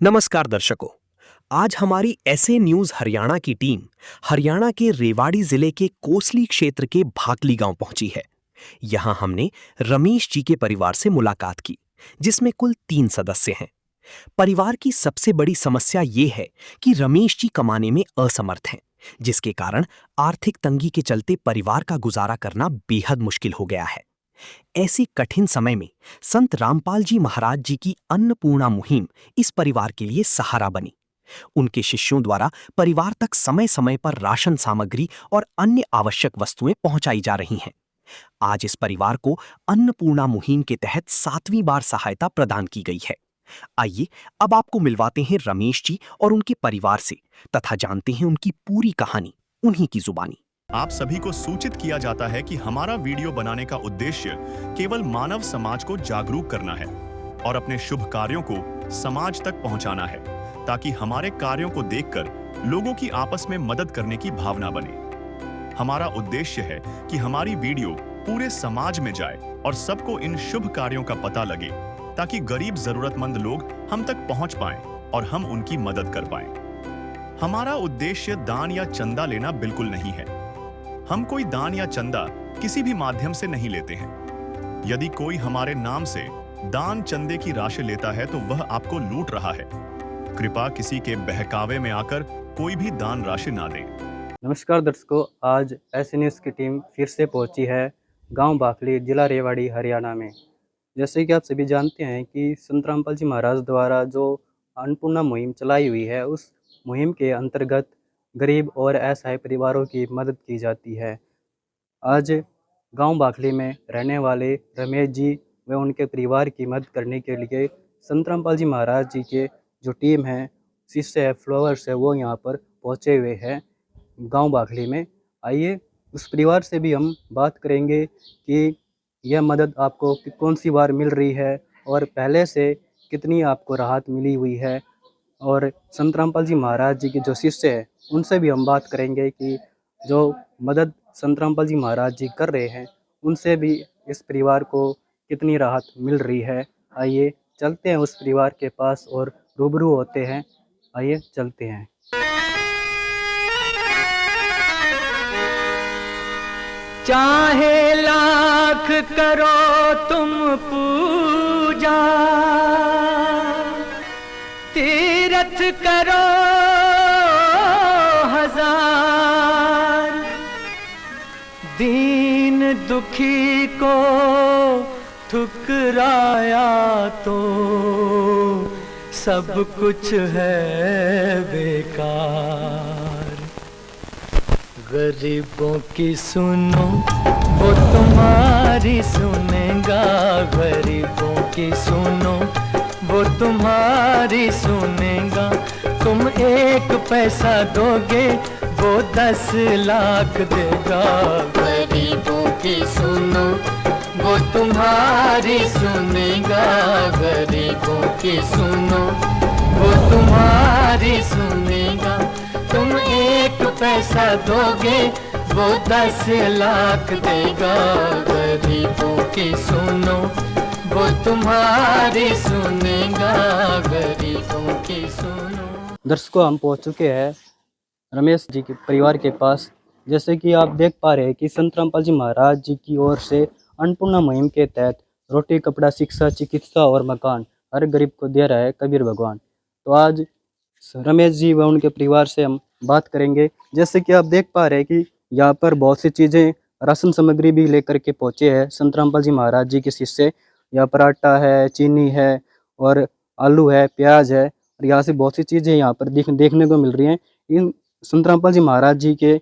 नमस्कार दर्शकों। आज हमारी ऐसे न्यूज हरियाणा की टीम हरियाणा के रेवाड़ी जिले के कोसली क्षेत्र के भाकली गांव पहुंची है। यहां हमने रमेश जी के परिवार से मुलाकात की, जिसमें कुल 3 सदस्य हैं। परिवार की सबसे बड़ी समस्या ये है कि रमेश जी कमाने में असमर्थ हैं, जिसके कारण आर्थिक तंगी के चलते परिवार का गुजारा करना बेहद मुश्किल हो गया है। ऐसे कठिन समय में संत रामपाल जी महाराज जी की अन्नपूर्णा मुहिम इस परिवार के लिए सहारा बनी। उनके शिष्यों द्वारा परिवार तक समय समय पर राशन सामग्री और अन्य आवश्यक वस्तुएं पहुंचाई जा रही हैं। आज इस परिवार को अन्नपूर्णा मुहिम के तहत 7वीं बार सहायता प्रदान की गई है। आइए अब आपको मिलवाते हैं रमेश जी और उनके परिवार से, तथा जानते हैं उनकी पूरी कहानी उन्हीं की जुबानी। आप सभी को सूचित किया जाता है कि हमारा वीडियो बनाने का उद्देश्य केवल मानव समाज को जागरूक करना है और अपने शुभ कार्यों को समाज तक पहुंचाना है, ताकि हमारे कार्यों को देखकर लोगों की आपस में मदद करने की भावना बने। हमारा उद्देश्य है कि हमारी वीडियो पूरे समाज में जाए और सबको इन शुभ कार्यों का पता लगे, ताकि गरीब जरूरतमंद लोग हम तक पहुंच पाएं और हम उनकी मदद कर पाएं। हमारा उद्देश्य दान या चंदा लेना बिल्कुल नहीं है। हम कोई दान या चंदा किसी भी माध्यम से नहीं लेते हैं। यदि कोई हमारे नाम से दान चंदे की राशि लेता है तो वह आपको लूट रहा है। कृपया किसी के बहकावे में आकर कोई भी दान राशि ना दें। नमस्कार दर्शकों, आज ऐसे न्यूज़ की टीम फिर से पहुंची है गांव भाकली, जिला रेवाड़ी, हरियाणा में। जैसे कि आप सभी जानते हैं कि संत रामपाल जी महाराज द्वारा जो अन्नपूर्णा मुहिम चलाई हुई है, उस मुहिम के अंतर्गत गरीब और असहाय परिवारों की मदद की जाती है। आज गांव भाकली में रहने वाले रमेश जी व उनके परिवार की मदद करने के लिए संत रामपाल जी महाराज जी के जो टीम है, शिष्य है, फॉलोअर्स है, वो यहाँ पर पहुँचे हुए हैं गांव भाकली में। आइए उस परिवार से भी हम बात करेंगे कि यह मदद आपको कौन सी बार मिल रही है और पहले से कितनी आपको राहत मिली हुई है। और संत रामपाल जी महाराज जी के जो शिष्य हैं, उनसे भी हम बात करेंगे कि जो मदद संत रामपाल जी महाराज जी कर रहे हैं, उनसे भी इस परिवार को कितनी राहत मिल रही है। आइए चलते हैं उस परिवार के पास और रूबरू होते हैं। आइए चलते हैं। चाहे लाख करो तुम पूजा, तीरथ करो हजार, दीन दुखी को ठुकराया तो सब कुछ है बेकार। गरीबों की सुनो वो तुम्हारी सुनेगा, गरीबों की सुनो वो तुम्हारी सुनेगा। तुम 1 पैसा दोगे वो 10 लाख देगा। गरीबों की सुनो वो तुम्हारी सुनेगा, गरीबों की सुनो वो तुम्हारी सुनेगा। तुम 1 पैसा दोगे वो 10 लाख देगा। गरीबों की सुनो वो तुम्हारी सुनेगा, गरीबों की सुनो। दर्शकों, हम पहुंच चुके हैं रमेश जी के परिवार के पास। जैसे कि आप देख पा रहे हैं कि संत रामपाल जी महाराज जी की ओर से अन्नपूर्णा मुहिम के तहत रोटी, कपड़ा, शिक्षा, चिकित्सा और मकान हर गरीब को दे रहा है कबीर भगवान। तो आज रमेश जी व उनके परिवार से हम बात करेंगे। जैसे कि आप देख पा रहे हैं कि यहाँ पर बहुत सी चीज़ें, राशन सामग्री भी लेकर के पहुँचे हैं संत रामपाल जी महाराज जी के शिष्य। यहाँ पर आटा है, चीनी है और आलू है, प्याज है, और यहाँ से बहुत सी चीज़ें यहाँ पर देखने को मिल रही हैं। इन संत रामपाल जी महाराज जी के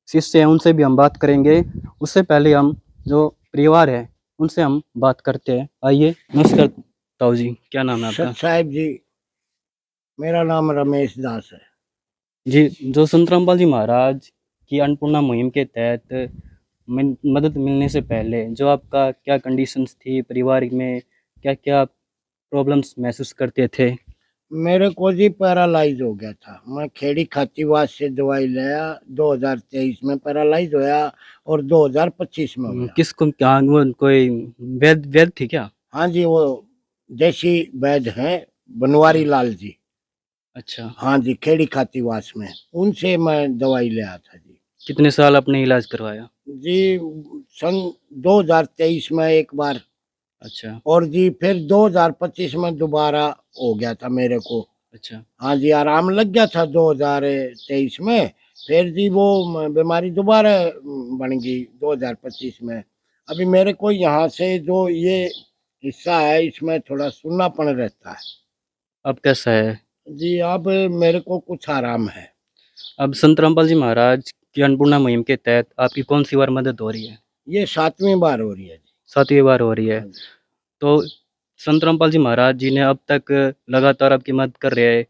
शिष्य हैं, उनसे भी हम बात करेंगे। उससे पहले हम जो परिवार है उनसे हम बात करते हैं। आइए। नमस्कार ताऊ जी, क्या नाम है आपका? साहिब जी, मेरा नाम रमेश दास है जी। जो संत रामपाल जी महाराज की अन्नपूर्णा मुहिम के तहत मदद मिलने से पहले जो आपका क्या कंडीशंस थी, परिवार में क्या क्या प्रॉब्लम्स महसूस करते थे? मेरे को जी पैरालाइज हो गया था। मैं खेड़ी खातीवास से दवाई लिया, 2023 में पैरालाइज होया और 2025 में हो गया। किसको, क्या वो कोई वैद थी क्या? हाँ जी, वो देसी वैद्य हैं बनवारी लाल जी। अच्छा, हाँ जी, खेड़ी खातीवास में, उनसे मैं दवाई ले आया था जी। कितने साल आपने इलाज करवाया? जी, सन 2023 में एक बार, अच्छा, और जी फिर 2025 में दोबारा हो गया था मेरे को। अच्छा, हाँ जी, आराम लग गया था 2023 में, फिर जी वो बीमारी दोबारा बन गई 2025 में। अभी मेरे को यहाँ से जो ये हिस्सा है, इसमें थोड़ा सुन्नापन रहता है। अब कैसा है? जी, अब मेरे को कुछ आराम है। अब संत रामपाल जी महाराज की अन्नपूर्णा मुहिम के तहत आपकी कौन-सी बार मदद हो रही है? ये 7वीं बार हो रही है जी। 7वीं बार हो रही है। हाँ जी। तो संत रामपाल जी महाराज जी ने अब तक लगातार आपकी मदद कर रहे हैं।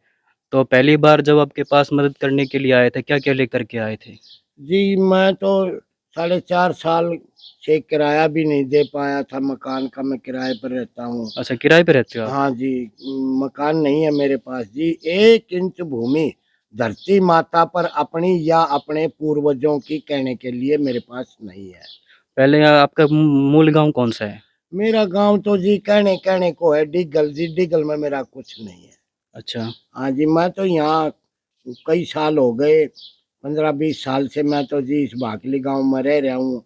तो पहली बार जब आपके पास मदद करने के लिए आए थे, क्या-क्या लेकर के आए थे? जी, मैं तो 4.5 साल से किराया भी नहीं दे पाया था मकान का, मैं किराए पर रहता हूँ। अच्छा, किराए पे रहते हो आप? हाँ जी, मकान नहीं है मेरे पास जी। 1 इंच भूमि धरती माता पर अपनी या अपने पूर्वजों की कहने के लिए मेरे पास नहीं है। पहले आपका मूल गाँव कौन-सा है? मेरा गांव तो जी कहने कहने को है डिगल जी, डिगल में मेरा कुछ नहीं है। अच्छा, हाँ जी, मैं तो यहाँ कई साल हो गए, 15-20 साल से मैं तो जी इस भाकली गांव में रह रहा हूँ।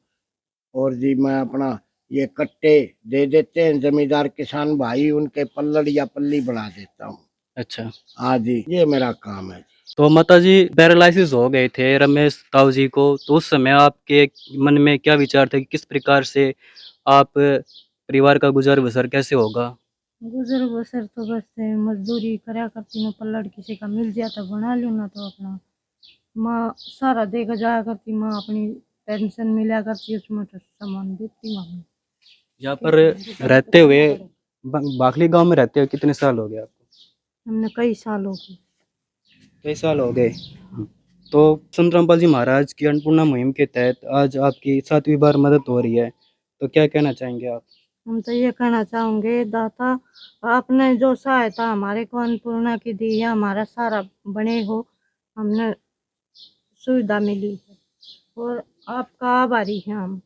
और जी मैं अपना ये कट्टे दे देते हैं जमींदार किसान भाई, उनके पल्लड़ या पल्ली बना देता हूँ। अच्छा। हाँ जी, ये मेरा काम है। तो माताजी पैरालिसिस हो गए थे रमेश ताऊ जी को, तो उस समय आपके मन में क्या विचार थे कि किस प्रकार से आप परिवार का गुज़र-बसर कैसे होगा? गुजर बसर तो बस है, मजदूरी करा करती मैं पल्लड़ किसी का मिल जाता बना लूँ ना, तो अपना माँ सारा देकर जाया करती, माँ अपनी पेंशन मिला करती, उसमें तो सामान देती माँ। यहाँ पर रहते हुए भाखली गांव में रहते हुए कितने साल हो गए आपको? हमने कई साल हो गए। कई साल हो गए। तो संत रामपाल जी महाराज की अन्नपूर्णा मुहिम के तहत आज आपकी 7वीं बार मदद हो रही है, तो क्या कहना चाहेंगे आप? हम तो ये कहना चाहूँगे, दाता आपने जो सहायता हमारे को अन्नपूर्णा की दी है, हमारा सारा बने हो, हमने सुविधा मिली है और आपका आभारी हैं हम।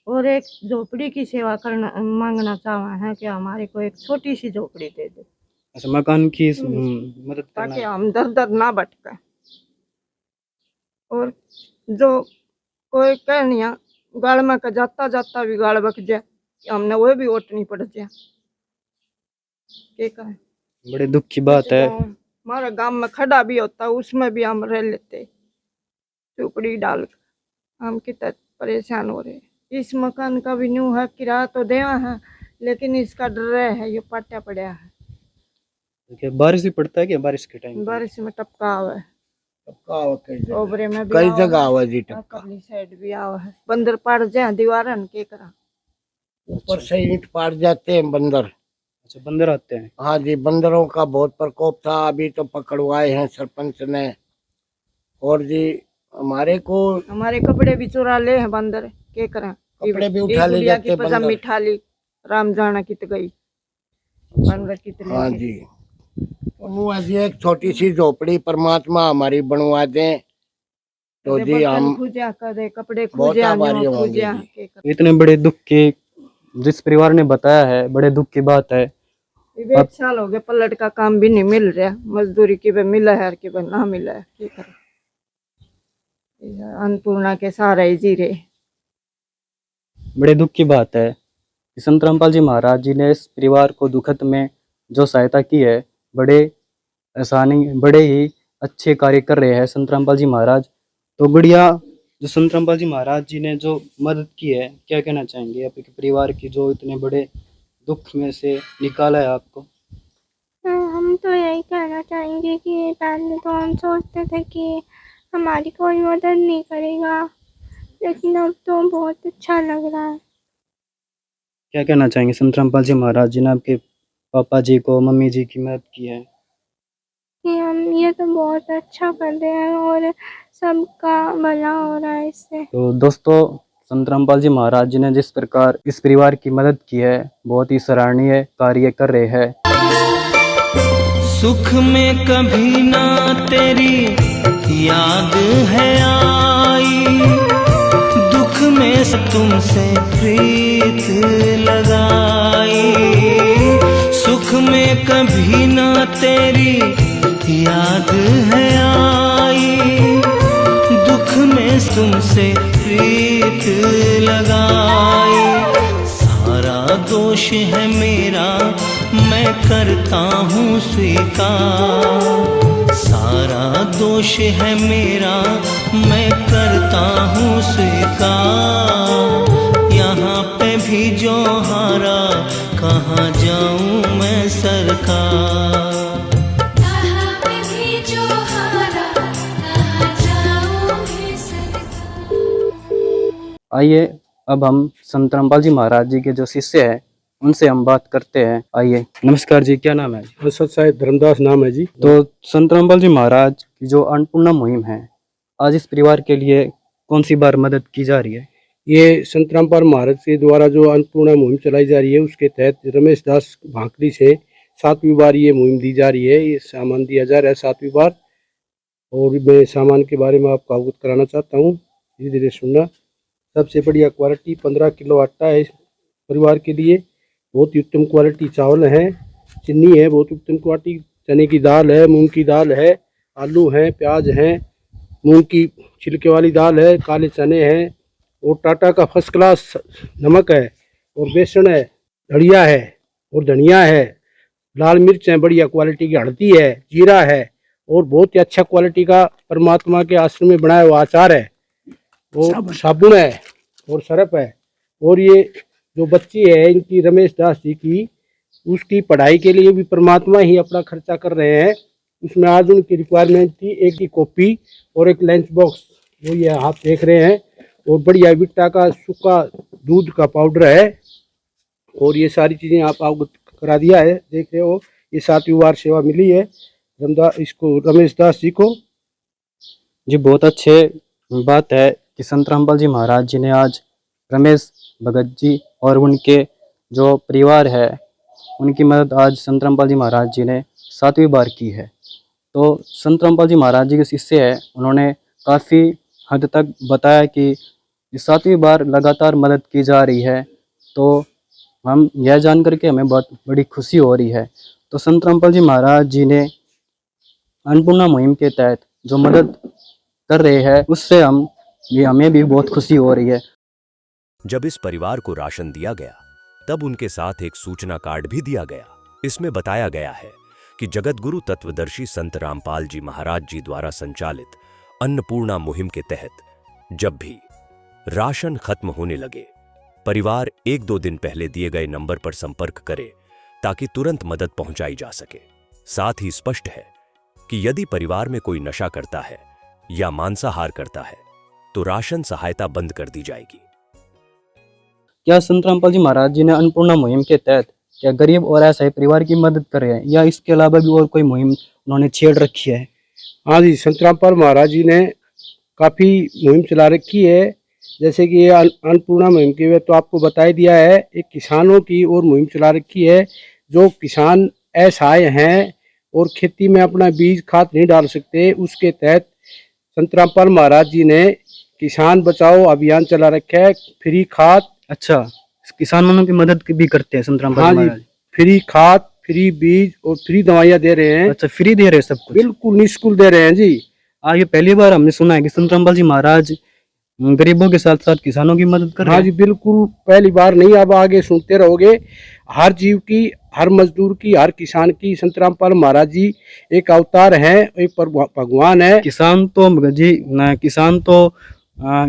और एक झोपड़ी की सेवा करना मांगना चाहते हैं कि हमारे को एक छोटी सी झोपड़ी दे दे, अच्छा, मकान की मदद ताकि करना। हम दर दर ना भटके। और जो कोई कहनिया गाड़ में का जाता जाता भी गाड़ बक जाए, हमने वो भी ओटनी पड़ जाए, क्या करें। बड़े दुख की बात है। हमारा गांव में खड़ा भी होता, उसमें भी हम रह लेते झोपड़ी डाल कर। हम कितना परेशान हो रहे। इस मकान का भी न्यू है, किराया तो देवा है, लेकिन इसका डर है, ये पाटा पड़ा है। देखिए, बारिश भी पड़ता है क्या बारिश के टाइम? बारिश में टपका आवा है, ओबरे में भी कई आवा जगह है, आवा जी टपका। परली साइड भी आवा है। बंदर पड़ जाए दीवारन के करा, ऊपर से ईंट पाट जाते हैं बंदर। अच्छा, बंदर आते हैं। हाँ जी, बंदरों का बहुत प्रकोप था, अभी तो पकड़वाए हैं सरपंच ने। और जी हमारे कपड़े भी चुरा ले हैं बंदर, के करा। कपड़े भी उठा ले जाते हैं बंदर। मिठा ली राम जाना कित गई, बंदर कितने। हाँ जी, तो वो ऐसी एक छोटी सी झोपड़ी परमात्मा हमारी बनवा दें तो जी हम खुजा करे, कपड़े बहुत खुजा आभारी न्यो होंगे खुजा, जी। के करा। इतने बड़े दुख की जिस परिवार ने बताया है, बड़े दुख की बात है। ये 1 साल हो गए, पलट का काम भी नहीं मिल रहा, मजदूरी की भी मिला है कि ना मिला है, क्या करे। अन्नपूर्णा के सहारे ही जी रहे। बड़े दुख की बात है कि संत रामपाल जी महाराज जी ने इस परिवार को दुखत में जो सहायता की है, बड़े ही अच्छे कार्य कर रहे हैं संत रामपाल जी महाराज। तो बढ़िया, जो संत रामपाल जी महाराज जी ने जो मदद की है, क्या कहना चाहेंगे आपके परिवार की जो इतने बड़े दुख में से निकाला है आपको? हम तो यही कहना चाहेंगे कि पहले तो हम सोचते थे कि हमारी कोई मदद नहीं करेगा, लेकिन अब तो बहुत अच्छा लग रहा है। क्या कहना चाहेंगे, संत रामपाल जी महाराज जी ने आपके पापा जी को, मम्मी जी की मदद की है? कि हम ये तो बहुत अच्छा कर रहे हैं और सबका भला हो रहा है इससे। तो दोस्तों, संत रामपाल जी महाराज जी ने जिस प्रकार इस परिवार की मदद की है, बहुत ही सराहनीय कार्य कर रहे हैं। सुख में कभी ना तेरी याद है आई, दुख में तुमसे प्रीत लगाई। सुख में कभी ना तेरी याद है आई, दुख में तुमसे प्रीत लगाई। सारा दोष है मेरा, मैं करता हूँ स्वीकार। सारा दोष है मेरा, मैं करता हूँ स्वीकार। यहाँ पे भी जो हारा, कहाँ जाऊँ मैं सरकार। आइए अब हम संत रामपाल जी महाराज जी के जो शिष्य हैं उनसे हम बात करते हैं। आइए, नमस्कार जी, क्या नाम है जी? असद साहिब धर्मदास नाम है जी। तो संत रामपाल जी महाराज की जो अन्नपूर्णा मुहिम है, आज इस परिवार के लिए कौन सी बार मदद की जा रही है? ये संत रामपाल महाराज के द्वारा जो अन्नपूर्णा मुहिम चलाई जा रही है, उसके तहत रमेश दास भांकली से 7वीं बार ये मुहिम दी जा रही है। ये सामान दिया जा रहा है 7वीं बार, और मैं सामान के बारे में आपको अवगत कराना चाहता हूँ, धीरे धीरे सुनना। सबसे बढ़िया क्वालिटी 15 किलो आटा है इस परिवार के लिए। बहुत ही उत्तम क्वालिटी चावल है, चीनी है, बहुत उत्तम क्वालिटी चने की दाल है, मूंग की दाल है, आलू है, प्याज है, मूंग की छिलके वाली दाल है, काले चने हैं, और टाटा का फर्स्ट क्लास नमक है, और बेसन है, धड़िया है, और धनिया है, लाल मिर्च है, बढ़िया क्वालिटी की हल्दी है, जीरा है, और बहुत ही अच्छा क्वालिटी का परमात्मा के आश्रम में बनाया हुआ अचार है, और साबुन है, और सरफ है। और ये जो बच्ची है इनकी रमेश दास जी की, उसकी पढ़ाई के लिए भी परमात्मा ही अपना खर्चा कर रहे हैं। उसमें आज उनकी रिक्वायरमेंट थी एक की कॉपी और एक लंच बॉक्स, वो ये आप देख रहे हैं, और बढ़िया विट्टा का सूखा दूध का पाउडर है, और ये सारी चीज़ें आप अवगत करा दिया है, देख रहे हो। ये 7वीं बार सेवा मिली है रमेश दास जी को जी। बहुत अच्छे बात है कि संत रामपाल जी महाराज जी ने आज रमेश भगत जी और उनके जो परिवार है उनकी मदद आज संत रामपाल जी महाराज जी ने 7वीं बार की है। तो संत रामपाल जी महाराज जी के शिष्य है, उन्होंने काफ़ी हद तक बताया कि 7वीं बार लगातार मदद की जा रही है। तो हम यह जान करके हमें बहुत बड़ी खुशी हो रही है। तो संत रामपाल जी महाराज जी ने अन्नपूर्णा मुहिम के तहत जो मदद कर रहे हैं, उससे हमें भी बहुत खुशी हो रही है। जब इस परिवार को राशन दिया गया, तब उनके साथ एक सूचना कार्ड भी दिया गया। इसमें बताया गया है कि जगत गुरु तत्वदर्शी संत रामपाल जी महाराज जी द्वारा संचालित अन्नपूर्णा मुहिम के तहत जब भी राशन खत्म होने लगे, परिवार 1-2 दिन पहले दिए गए नंबर पर संपर्क करे ताकि तुरंत मदद पहुंचाई जा सके। साथ ही स्पष्ट है कि यदि परिवार में कोई नशा करता है या मांसाहार करता है तो राशन सहायता बंद कर दी जाएगी। क्या संत रामपाल जी महाराज जी ने अन्नपूर्णा मुहिम के तहत क्या गरीब और असहाय परिवार की मदद कर रहे हैं, या इसके अलावा भी और कोई मुहिम उन्होंने छेड़ रखी है? हाँ जी, संत रामपाल महाराज जी ने काफ़ी मुहिम चला रखी है। जैसे कि ये अन्नपूर्णा मुहिम की तो आपको बता ही दिया है। एक किसानों की और मुहिम चला रखी है। जो किसान असहाय हैं और खेती में अपना बीज खाद नहीं डाल सकते, उसके तहत संत रामपाल महाराज जी ने किसान बचाओ अभियान चला रखा है। फ्री खाद, अच्छा, किसानों की मदद भी करते हैं संत रामपाल हाँ जी जी, महाराज? फ्री खाद, फ्री बीज और फ्री दवाइयाँ दे रहे हैं। अच्छा, फ्री दे रहे हैं सब कुछ? बिल्कुल निःशुल्क दे रहे हैं जी। ये पहली बार हमने सुना है कि संत रामपाल जी महाराज गरीबों के साथ साथ किसानों की मदद कर रहे हाँ हैं। जी, बिल्कुल पहली बार नहीं, अब आगे सुनते रहोगे। हर जीव की, हर मजदूर की, हर किसान की संत रामपाल महाराज जी एक अवतार हैं, एक भगवान है। किसान तो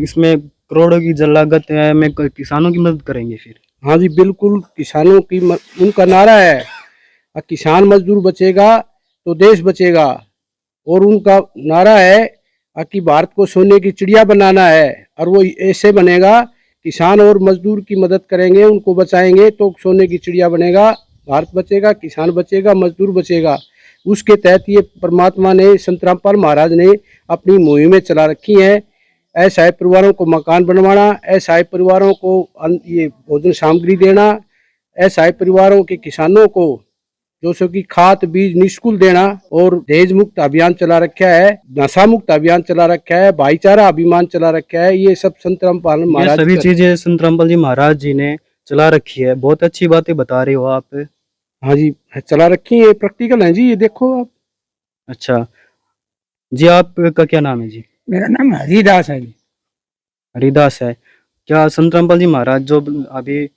इसमें करोड़ों की लागत है, मैं किसानों की मदद करेंगे फिर? हाँ जी, बिल्कुल किसानों की उनका नारा है, किसान मजदूर बचेगा तो देश बचेगा। और उनका नारा है कि भारत को सोने की चिड़िया बनाना है, और वो ऐसे बनेगा, किसान और मजदूर की मदद करेंगे, उनको बचाएंगे तो सोने की चिड़िया बनेगा, भारत बचेगा, किसान बचेगा, मजदूर बचेगा। उसके तहत ये परमात्मा ने, संत रामपाल महाराज ने अपनी मुहिमें चला रखी हैं। असहाय परिवारों को मकान बनवाना, असहाय परिवारों को ये भोजन सामग्री देना, असहाय परिवारों के किसानों को जो सो की खाद बीज निःशुल्क देना, और दहेज मुक्त अभियान चला रखा है, नशा मुक्त अभियान चला रखा है, भाईचारा अभियान चला रखा है। ये सब संत रामपाल महाराज, सभी चीजें संत रामपाल जी महाराज जी ने चला रखी है। बहुत अच्छी बातें बता रहे हो आप। हाँ जी, चला रखी है, प्रैक्टिकल है जी, ये देखो आप। अच्छा जी, आपका क्या नाम है जी? मेरा नाम हरिदास है जी। हरिदास है। क्या संत रामपाल जी महाराज जो अभी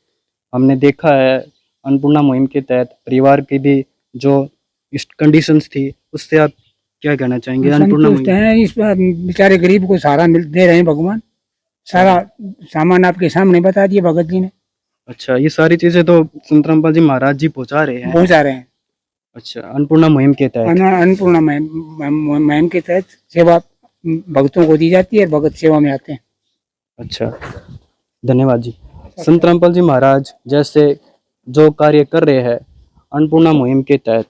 हमने देखा है अन्नपूर्णा मुहिम के तहत परिवार की भी जो इस कंडीशंस थी, उससे आप क्या कहना चाहेंगे? अन्नपूर्णा संतुष्ट मुहिम हैं, इस पर बेचारे गरीब को सहारा दे रहे हैं भगवान। सारा सामान आपके सामने बता दिए भगत जी ने, अच्छा, ये सारी चीजें तो संत रामपाल जी महाराज जी पहुंचा रहे हैं। पहुंचा रहे हैं। अच्छा, अन्नपूर्णा मुहिम के तहत। अन्नपूर्णा मुहिम के तहत सेवा भक्तों को दी जाती है, भगत सेवा में आते हैं। अच्छा, धन्यवाद जी। संत रामपाल जी महाराज जैसे जो कार्य कर रहे हैं अन्नपूर्णा मुहिम के तहत,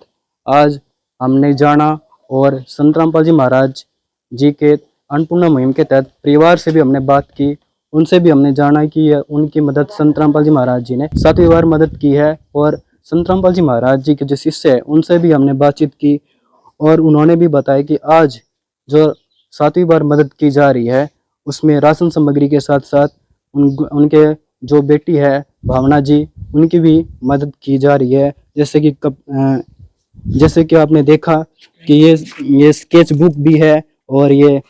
आज हमने जाना और संत रामपाल जी महाराज जी के अन्नपूर्णा मुहिम के तहत परिवार से भी हमने बात की, उनसे भी हमने जाना कि उनकी मदद संत रामपाल जी महाराज जी ने 7वीं बार मदद की है। और संत रामपाल जी महाराज जी के जो शिष्य हैं उनसे भी हमने बातचीत की और उन्होंने भी बताया कि आज जो 7वीं बार मदद की जा रही है उसमें राशन सामग्री के साथ साथ उनके जो बेटी है भावना जी, उनकी भी मदद की जा रही है। जैसे कि आपने देखा कि ये स्केच बुक भी है और ये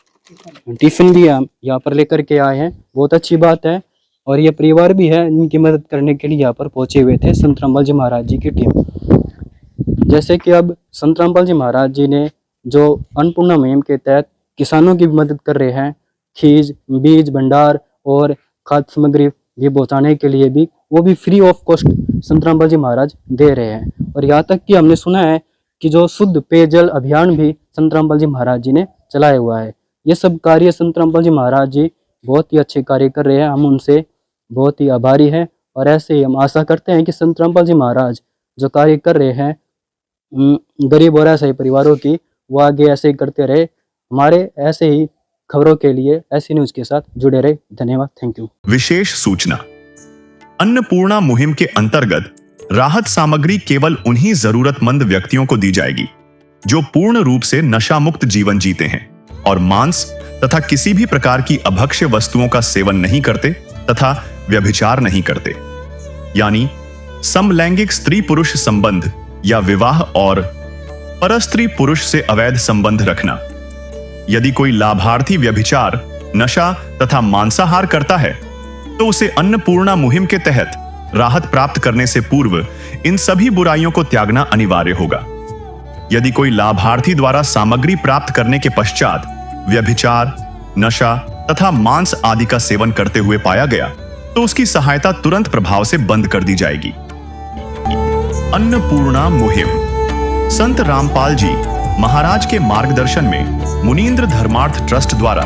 टिफिन भी हम यहाँ पर लेकर के आए हैं, बहुत अच्छी बात है। और ये परिवार भी है इनकी मदद करने के लिए यहाँ पर पहुंचे हुए थे संत रामपाल जी महाराज जी की टीम। जैसे कि अब संत रामपाल जी महाराज जी ने जो अन्नपूर्णा मुहिम के तहत किसानों की भी मदद कर रहे हैं, खीज, बीज भंडार और खाद्य सामग्री भी पहुँचाने के लिए भी वो भी फ्री ऑफ कॉस्ट संत रामपाल जी महाराज दे रहे हैं। और यहाँ तक कि हमने सुना है कि जो शुद्ध पेयजल अभियान भी संत रामपाल जी महाराज जी ने चलाया हुआ है। ये सब कार्य संत रामपाल जी महाराज जी बहुत ही अच्छे कार्य कर रहे हैं, हम उनसे बहुत ही आभारी हैं। और ऐसे ही हम आशा करते हैं कि संत रामपाल जी महाराज जो कार्य कर रहे हैं गरीब और ऐसे ही परिवारों की, वो आगे ऐसे ही करते रहे। हमारे ऐसे ही खबरों के लिए ऐसी न्यूज के साथ जुड़े रहे। धन्यवाद, थैंक यू। विशेष सूचना, अन्नपूर्णा मुहिम के अंतर्गत राहत सामग्री केवल उन्हीं जरूरतमंद व्यक्तियों को दी जाएगी जो पूर्ण रूप से नशा मुक्त जीवन जीते हैं और मांस तथा किसी भी प्रकार की अभक्ष्य वस्तुओं का सेवन नहीं करते तथा व्यभिचार नहीं करते, यानी समलैंगिक स्त्री पुरुष संबंध या विवाह और परस्त्री पुरुष से अवैध संबंध रखना। यदि कोई लाभार्थी व्यभिचार, नशा तथा मांसाहार करता है तो उसे अन्नपूर्णा मुहिम के तहत राहत प्राप्त करने से पूर्व इन सभी बुराइयों को त्यागना अनिवार्य होगा। यदि कोई लाभार्थी द्वारा सामग्री प्राप्त करने के पश्चात व्यभिचार, नशा तथा मांस आदि का सेवन करते हुए पाया गया तो उसकी सहायता तुरंत प्रभाव से बंद कर दी जाएगी। अन्नपूर्णा मुहिम संत रामपाल जी महाराज के मार्गदर्शन में मुनींद्र धर्मार्थ ट्रस्ट द्वारा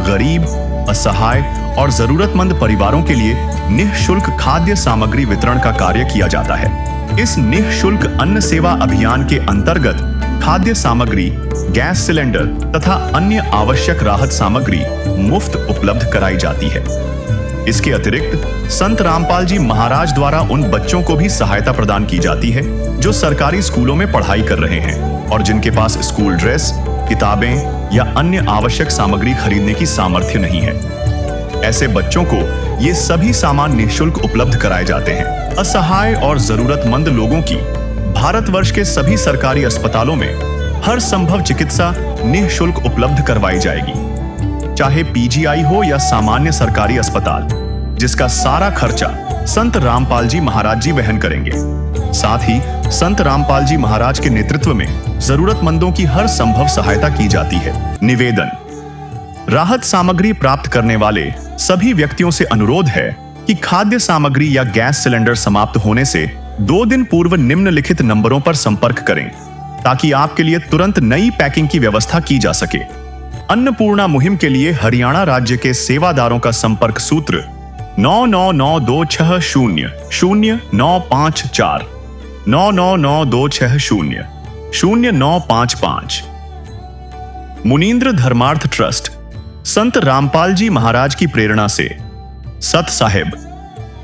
गरीब, असहाय और जरूरतमंद परिवारों के लिए निःशुल्क खाद्य सामग्री वितरण का कार्य किया जाता है। इस निःशुल्क अन्न सेवा अभियान के अंतर्गत खाद्य सामग्री, गैस सिलेंडर तथा अन्य आवश्यक राहत सामग्री मुफ्त उपलब्ध कराई जाती है। इसके अतिरिक्त संत रामपाल जी महाराज द्वारा उन बच्चों को भी सहायता प्रदान की जाती है जो सरकारी स्कूलों में पढ़ाई कर रहे हैं और जिनके पास स्कूल ड्रेस, किताबें या अन्य आवश्यक सामग्री खरीदने की सामर्थ्य नहीं है। ऐसे बच्चों को ये सभी सामान निःशुल्क उपलब्ध कराए जाते हैं। असहाय और जरूरतमंद लोगों की भारतवर्ष के सभी सरकारी अस्पतालों में हर संभव चिकित्सा निःशुल्क उपलब्ध करवाई जाएगी, चाहे पीजीआई हो या सामान्य सरकारी अस्पताल, जिसका सारा खर्चा संत रामपाल जी महाराज जी वहन करेंगे। साथ ही संत रामपाल जी महाराज के नेतृत्व में जरूरतमंदों की हर संभव सहायता की जाती है। निवेदन, राहत सामग्री प्राप्त करने वाले सभी व्यक्तियों से अनुरोध है कि खाद्य सामग्री या गैस सिलेंडर समाप्त होने से 2 दिन पूर्व निम्नलिखित नंबरों पर संपर्क करें ताकि आपके लिए तुरंत नई पैकिंग की व्यवस्था की जा सके। अन्नपूर्णा मुहिम के लिए हरियाणा राज्य के सेवादारों का संपर्क सूत्र 9992600954 9992600955। मुनींद्र धर्मार्थ ट्रस्ट संत रामपाल जी महाराज की प्रेरणा से सत साहिब